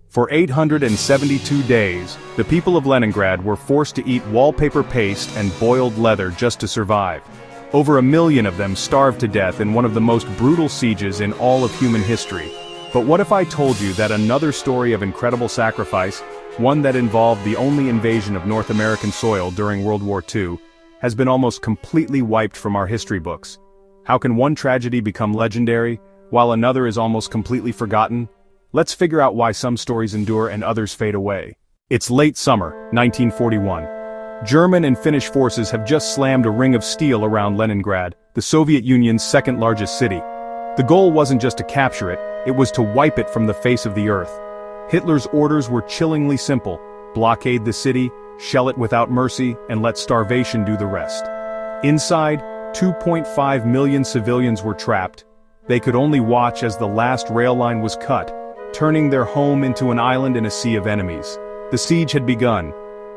For 872 days, the people of Leningrad were forced to eat wallpaper paste and boiled leather just to survive. Over 1 million of them starved to death in one of the most brutal sieges in all of human history. But what if I told you that another story of incredible sacrifice, one that involved the only invasion of North American soil during World War II, has been almost completely wiped from our history books? How can one tragedy become legendary, while another is almost completely forgotten? Let's figure out why some stories endure and others fade away. It's late summer, 1941. German and Finnish forces have just slammed a ring of steel around Leningrad, the Soviet Union's second-largest city. The goal wasn't just to capture it, it was to wipe it from the face of the earth. Hitler's orders were chillingly simple: blockade the city, shell it without mercy, and let starvation do the rest. Inside, 2.5 million civilians were trapped. They could only watch as the last rail line was cut, turning their home into an island in a sea of enemies. The siege had begun.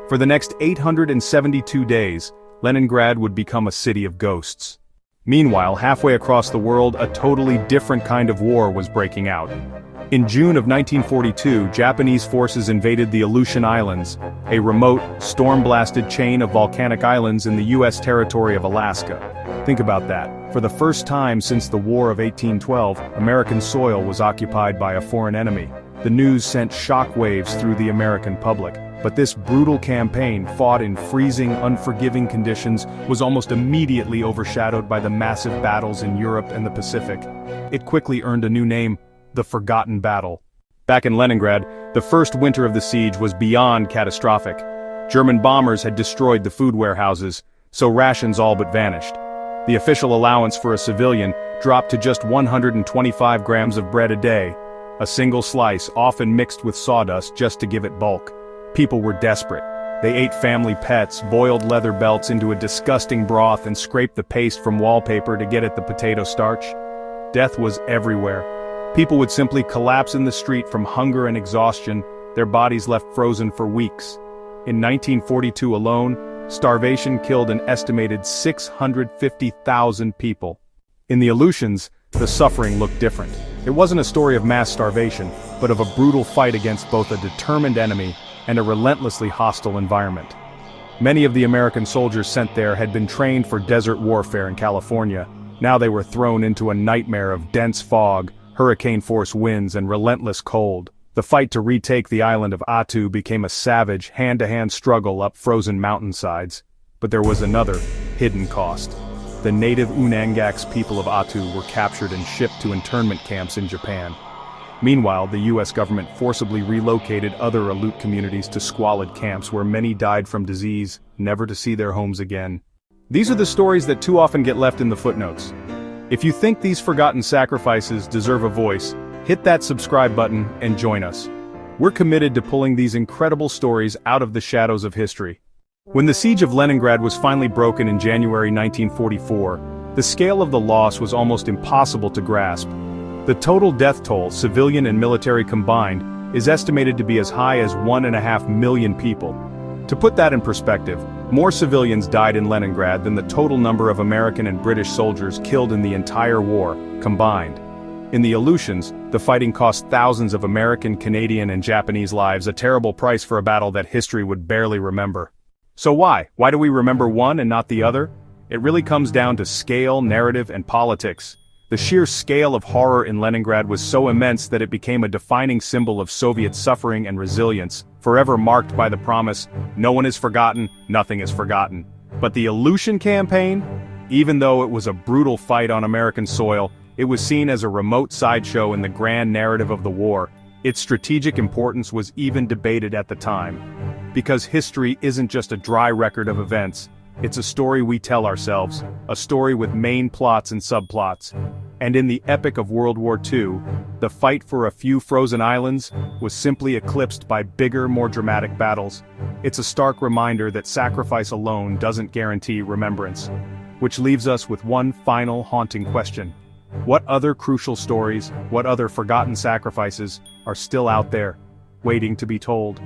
For the next 872 days, Leningrad would become a city of ghosts. Meanwhile, halfway across the world, a totally different kind of war was breaking out. In June of 1942, Japanese forces invaded the Aleutian Islands, a remote, storm-blasted chain of volcanic islands in the U.S. territory of Alaska. Think about that. For the first time since the War of 1812, American soil was occupied by a foreign enemy. The news sent shockwaves through the American public. But this brutal campaign, fought in freezing, unforgiving conditions, was almost immediately overshadowed by the massive battles in Europe and the Pacific. It quickly earned a new name: the Forgotten Battle. Back in Leningrad, the first winter of the siege was beyond catastrophic. German bombers had destroyed the food warehouses, so rations all but vanished. The official allowance for a civilian dropped to just 125 grams of bread a day, a single slice often mixed with sawdust just to give it bulk. People were desperate. They ate family pets, boiled leather belts into a disgusting broth, and scraped the paste from wallpaper to get at the potato starch. Death was everywhere. People would simply collapse in the street from hunger and exhaustion, their bodies left frozen for weeks. In 1942 alone, starvation killed an estimated 650,000 people. In the Aleutians, the suffering looked different. It wasn't a story of mass starvation, but of a brutal fight against both a determined enemy and a relentlessly hostile environment. Many of the American soldiers sent there had been trained for desert warfare in California. Now they were thrown into a nightmare of dense fog, hurricane-force winds, and relentless cold. The fight to retake the island of Attu became a savage, hand-to-hand struggle up frozen mountainsides. But there was another, hidden cost. The native Unangax people of Attu were captured and shipped to internment camps in Japan. Meanwhile, the U.S. government forcibly relocated other Aleut communities to squalid camps where many died from disease, never to see their homes again. These are the stories that too often get left in the footnotes. If you think these forgotten sacrifices deserve a voice, hit that subscribe button and join us. We're committed to pulling these incredible stories out of the shadows of history. When the siege of Leningrad was finally broken in January 1944, the scale of the loss was almost impossible to grasp. The total death toll, civilian and military combined, is estimated to be as high as 1.5 million people. To put that in perspective, more civilians died in Leningrad than the total number of American and British soldiers killed in the entire war, combined. In the Aleutians, the fighting cost thousands of American, Canadian, and Japanese lives, a terrible price for a battle that history would barely remember. So why? Why do we remember one and not the other? It really comes down to scale, narrative, and politics. The sheer scale of horror in Leningrad was so immense that it became a defining symbol of Soviet suffering and resilience, forever marked by the promise, no one is forgotten, nothing is forgotten. But the Aleutian campaign? Even though it was a brutal fight on American soil, it was seen as a remote sideshow in the grand narrative of the war. Its strategic importance was even debated at the time. Because history isn't just a dry record of events, it's a story we tell ourselves, a story with main plots and subplots. And in the epic of World War II, the fight for a few frozen islands was simply eclipsed by bigger, more dramatic battles. It's a stark reminder that sacrifice alone doesn't guarantee remembrance. Which leaves us with one final haunting question. What other crucial stories, what other forgotten sacrifices, are still out there, waiting to be told?